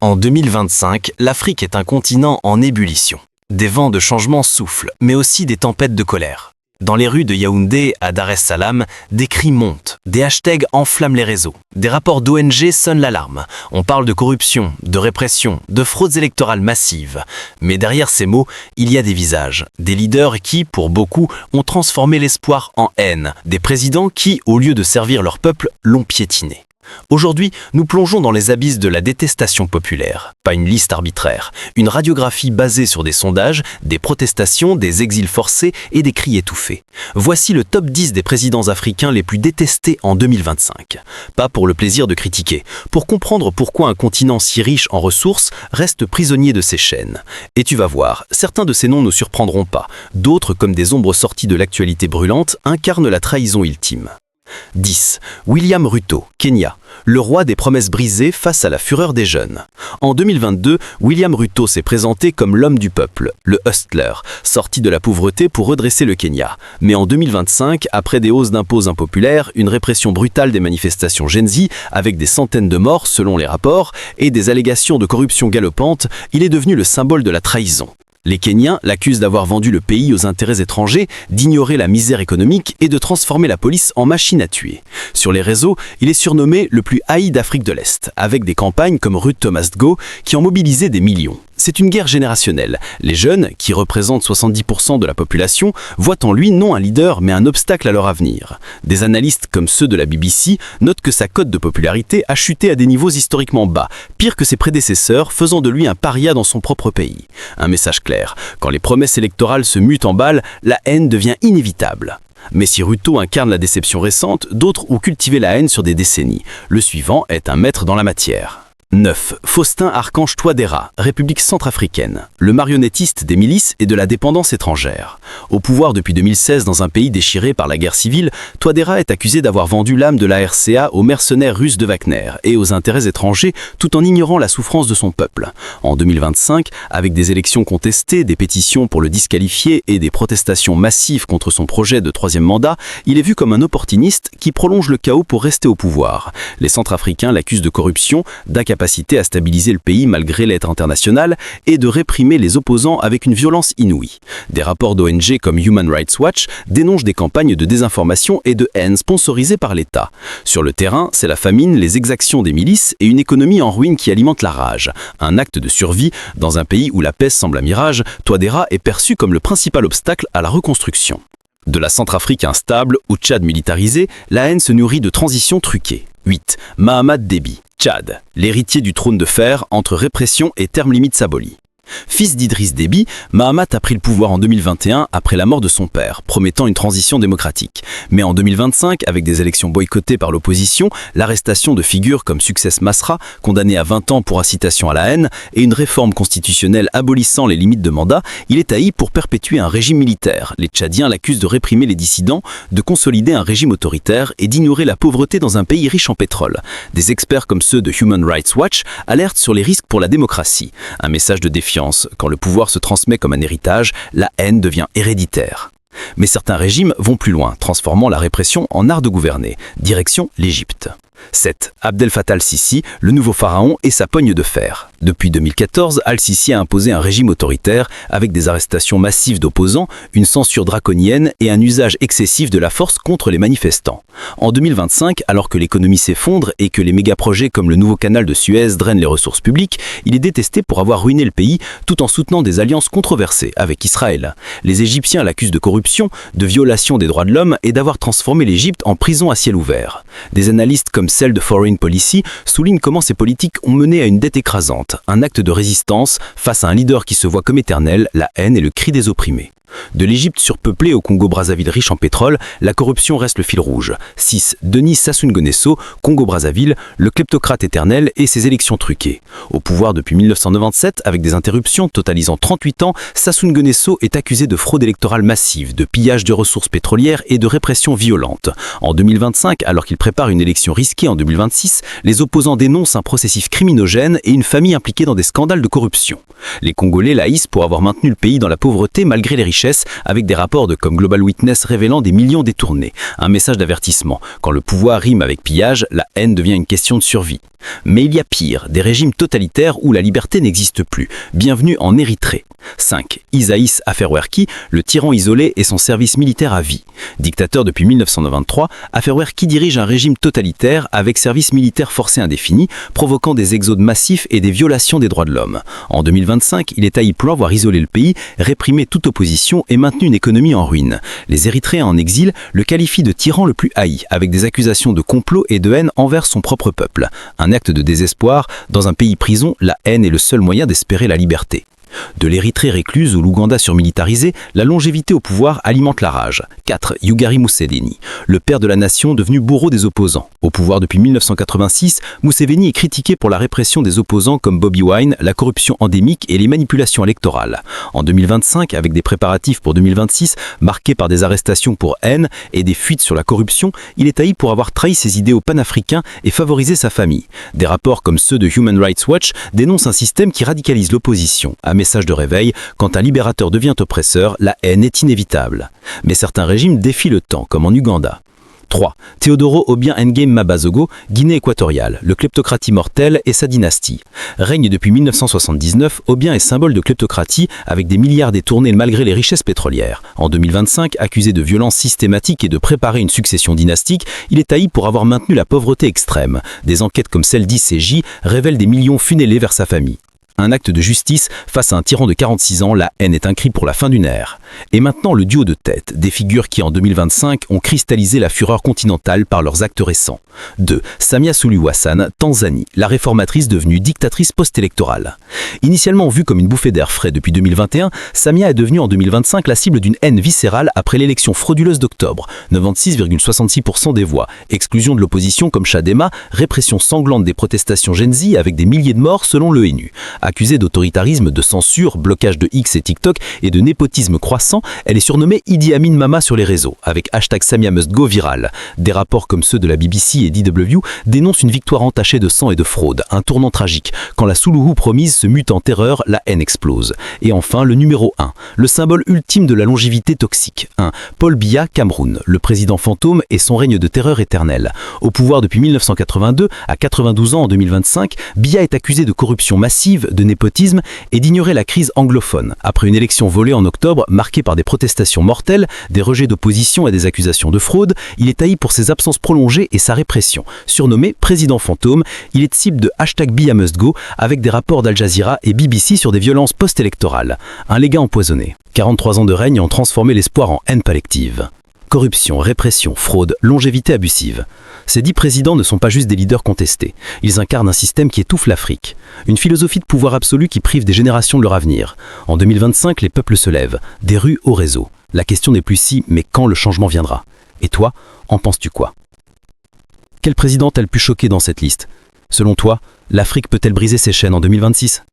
En 2025, l'Afrique est un continent en ébullition. Des vents de changement soufflent, mais aussi des tempêtes de colère. Dans les rues de Yaoundé à Dar es Salaam, des cris montent, des hashtags enflamment les réseaux, des rapports d'ONG sonnent l'alarme. On parle de corruption, de répression, de fraudes électorales massives. Mais derrière ces mots, il y a des visages, des leaders qui, pour beaucoup, ont transformé l'espoir en haine, des présidents qui, au lieu de servir leur peuple, l'ont piétiné. Aujourd'hui, nous plongeons dans les abysses de la détestation populaire. Pas une liste arbitraire, une radiographie basée sur des sondages, des protestations, des exils forcés et des cris étouffés. Voici le top 10 des présidents africains les plus détestés en 2025. Pas pour le plaisir de critiquer, pour comprendre pourquoi un continent si riche en ressources reste prisonnier de ses chaînes. Et tu vas voir, certains de ces noms ne surprendront pas. D'autres, comme des ombres sorties de l'actualité brûlante, incarnent la trahison ultime. 10. William Ruto, Kenya, le roi des promesses brisées face à la fureur des jeunes. En 2022, William Ruto s'est présenté comme l'homme du peuple, le hustler, sorti de la pauvreté pour redresser le Kenya. Mais en 2025, après des hausses d'impôts impopulaires, une répression brutale des manifestations Gen Z, avec des centaines de morts selon les rapports, et des allégations de corruption galopante, il est devenu le symbole de la trahison. Les Kenyans l'accusent d'avoir vendu le pays aux intérêts étrangers, d'ignorer la misère économique et de transformer la police en machine à tuer. Sur les réseaux, il est surnommé le plus haï d'Afrique de l'Est, avec des campagnes comme Ruto Must Go qui ont mobilisé des millions. C'est une guerre générationnelle. Les jeunes, qui représentent 70% de la population, voient en lui non un leader mais un obstacle à leur avenir. Des analystes comme ceux de la BBC notent que sa cote de popularité a chuté à des niveaux historiquement bas, pire que ses prédécesseurs, faisant de lui un paria dans son propre pays. Un message clair, quand les promesses électorales se mutent en balles, la haine devient inévitable. Mais si Ruto incarne la déception récente, d'autres ont cultivé la haine sur des décennies. Le suivant est un maître dans la matière. 9. Faustin Archange Touadéra, République centrafricaine, le marionnettiste des milices et de la dépendance étrangère. Au pouvoir depuis 2016 dans un pays déchiré par la guerre civile, Touadéra est accusé d'avoir vendu l'âme de la RCA aux mercenaires russes de Wagner et aux intérêts étrangers tout en ignorant la souffrance de son peuple. En 2025, avec des élections contestées, des pétitions pour le disqualifier et des protestations massives contre son projet de troisième mandat, il est vu comme un opportuniste qui prolonge le chaos pour rester au pouvoir. Les Centrafricains l'accusent de corruption, d'incapacité à stabiliser le pays malgré l'aide internationale et de réprimer les opposants avec une violence inouïe. Des rapports d'ONG comme Human Rights Watch dénoncent des campagnes de désinformation et de haine sponsorisées par l'État. Sur le terrain, c'est la famine, les exactions des milices et une économie en ruine qui alimente la rage. Un acte de survie, dans un pays où la paix semble un mirage, Touadéra est perçu comme le principal obstacle à la reconstruction. De la Centrafrique instable au Tchad militarisé, la haine se nourrit de transitions truquées. 8. Mahamat Déby, Tchad, l'héritier du trône de fer entre répression et terme limite abolis. Fils d'Idriss Déby, Mahamat a pris le pouvoir en 2021 après la mort de son père, promettant une transition démocratique. Mais en 2025, avec des élections boycottées par l'opposition, l'arrestation de figures comme Success Masra, condamné à 20 ans pour incitation à la haine, et une réforme constitutionnelle abolissant les limites de mandat, il est haï pour perpétuer un régime militaire. Les Tchadiens l'accusent de réprimer les dissidents, de consolider un régime autoritaire et d'ignorer la pauvreté dans un pays riche en pétrole. Des experts comme ceux de Human Rights Watch alertent sur les risques pour la démocratie. Un message de défiance. Quand le pouvoir se transmet comme un héritage, la haine devient héréditaire. Mais certains régimes vont plus loin, transformant la répression en art de gouverner. Direction l'Égypte. 7. Abdel Fattah al-Sisi, le nouveau pharaon et sa poigne de fer. Depuis 2014, al-Sisi a imposé un régime autoritaire avec des arrestations massives d'opposants, une censure draconienne et un usage excessif de la force contre les manifestants. En 2025, alors que l'économie s'effondre et que les méga-projets comme le nouveau canal de Suez drainent les ressources publiques, il est détesté pour avoir ruiné le pays tout en soutenant des alliances controversées avec Israël. Les Égyptiens l'accusent de corruption, de violation des droits de l'homme et d'avoir transformé l'Égypte en prison à ciel ouvert. Des analystes comme celle de Foreign Policy souligne comment ces politiques ont mené à une dette écrasante, un acte de résistance face à un leader qui se voit comme éternel, la haine et le cri des opprimés. De l'Égypte surpeuplée au Congo-Brazzaville riche en pétrole, la corruption reste le fil rouge. 6. Denis Sassou Nguesso, Congo-Brazzaville, le kleptocrate éternel et ses élections truquées. Au pouvoir depuis 1997, avec des interruptions totalisant 38 ans, Sassou Nguesso est accusé de fraude électorale massive, de pillage de ressources pétrolières et de répression violente. En 2025, alors qu'il prépare une élection risquée en 2026, les opposants dénoncent un processus criminogène et une famille impliquée dans des scandales de corruption. Les Congolais l'haïssent pour avoir maintenu le pays dans la pauvreté malgré les richesses, avec des rapports comme Global Witness révélant des millions détournés. Un message d'avertissement. Quand le pouvoir rime avec pillage, la haine devient une question de survie. Mais il y a pire, des régimes totalitaires où la liberté n'existe plus. Bienvenue en Érythrée. 5. Isaïs Afwerki, le tyran isolé et son service militaire à vie. Dictateur depuis 1993, Afwerki dirige un régime totalitaire avec service militaire forcé indéfini, provoquant des exodes massifs et des violations des droits de l'homme. En 2025, il est à y plan voire isoler le pays, réprimer toute opposition et maintenu une économie en ruine. Les Érythréens en exil le qualifient de tyran le plus haï, avec des accusations de complot et de haine envers son propre peuple. Un acte de désespoir, dans un pays prison, la haine est le seul moyen d'espérer la liberté. De l'Érythrée récluse ou l'Ouganda surmilitarisé, la longévité au pouvoir alimente la rage. 4. Yoweri Museveni, le père de la nation devenu bourreau des opposants. Au pouvoir depuis 1986, Museveni est critiqué pour la répression des opposants comme Bobi Wine, la corruption endémique et les manipulations électorales. En 2025, avec des préparatifs pour 2026 marqués par des arrestations pour haine et des fuites sur la corruption, il est haï pour avoir trahi ses idéaux panafricains et favorisé sa famille. Des rapports comme ceux de Human Rights Watch dénoncent un système qui radicalise l'opposition. Message de réveil, quand un libérateur devient oppresseur, la haine est inévitable. Mais certains régimes défient le temps, comme en Ouganda. 3. Teodoro Obiang Nguema Mabasogo, Guinée équatoriale, le kleptocratie mortel et sa dynastie. Règne depuis 1979, Obiang est symbole de kleptocratie avec des milliards détournés malgré les richesses pétrolières. En 2025, accusé de violence systématique et de préparer une succession dynastique, il est haï pour avoir maintenu la pauvreté extrême. Des enquêtes comme celle d'ICJ révèlent des millions funnelés vers sa famille. Un acte de justice face à un tyran de 46 ans, la haine est un cri pour la fin d'une ère. Et maintenant le duo de tête, des figures qui en 2025 ont cristallisé la fureur continentale par leurs actes récents. 2. Samia Suluhu Hassan, Tanzanie, la réformatrice devenue dictatrice post-électorale. Initialement vue comme une bouffée d'air frais depuis 2021, Samia est devenue en 2025 la cible d'une haine viscérale après l'élection frauduleuse d'octobre, 96,66% des voix, exclusion de l'opposition comme Chadema, répression sanglante des protestations Gen Z avec des milliers de morts selon l'ONU. Accusée d'autoritarisme, de censure, blocage de X et TikTok et de népotisme croissant, elle est surnommée Idi Amin Mama sur les réseaux, avec hashtag Samia Must Go viral. Des rapports comme ceux de la BBC et DW dénoncent une victoire entachée de sang et de fraude, un tournant tragique. Quand la Suluhu promise se mute en terreur, la haine explose. Et enfin, le numéro 1, le symbole ultime de la longévité toxique. 1. Paul Biya, Cameroun, le président fantôme et son règne de terreur éternelle. Au pouvoir depuis 1982, à 92 ans en 2025, Biya est accusé de corruption massive, de népotisme et d'ignorer la crise anglophone. Après une élection volée en octobre, marquée par des protestations mortelles, des rejets d'opposition et des accusations de fraude, il est haï pour ses absences prolongées et sa répression. Surnommé président fantôme, il est cible de hashtag Biya Must Go avec des rapports d'Al Jazeera et BBC sur des violences post-électorales. Un légat empoisonné. 43 ans de règne ont transformé l'espoir en haine collective. Corruption, répression, fraude, longévité abusive. Ces 10 présidents ne sont pas juste des leaders contestés. Ils incarnent un système qui étouffe l'Afrique. Une philosophie de pouvoir absolu qui prive des générations de leur avenir. En 2025, les peuples se lèvent, des rues au réseau. La question n'est plus si, mais quand le changement viendra. Et toi, en penses-tu quoi? Quel président t'a le plus choqué dans cette liste? Selon toi, l'Afrique peut-elle briser ses chaînes en 2026?